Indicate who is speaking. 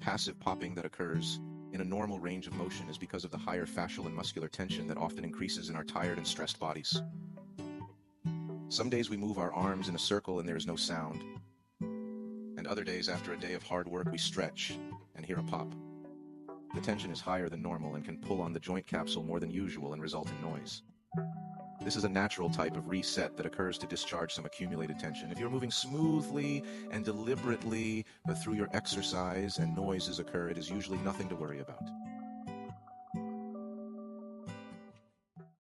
Speaker 1: passive popping that occurs in a normal range of motion is because of the higher fascial and muscular tension that often increases in our tired and stressed bodies. Some days we move our arms in a circle and there is no sound, and other days after a day of hard work we stretch and hear a pop. The tension is higher than normal and can pull on the joint capsule more than usual and result in noise. This is a natural type of reset that occurs to discharge some accumulated tension. If you're moving smoothly and deliberately through your exercise and noises occur, it is usually nothing to worry about.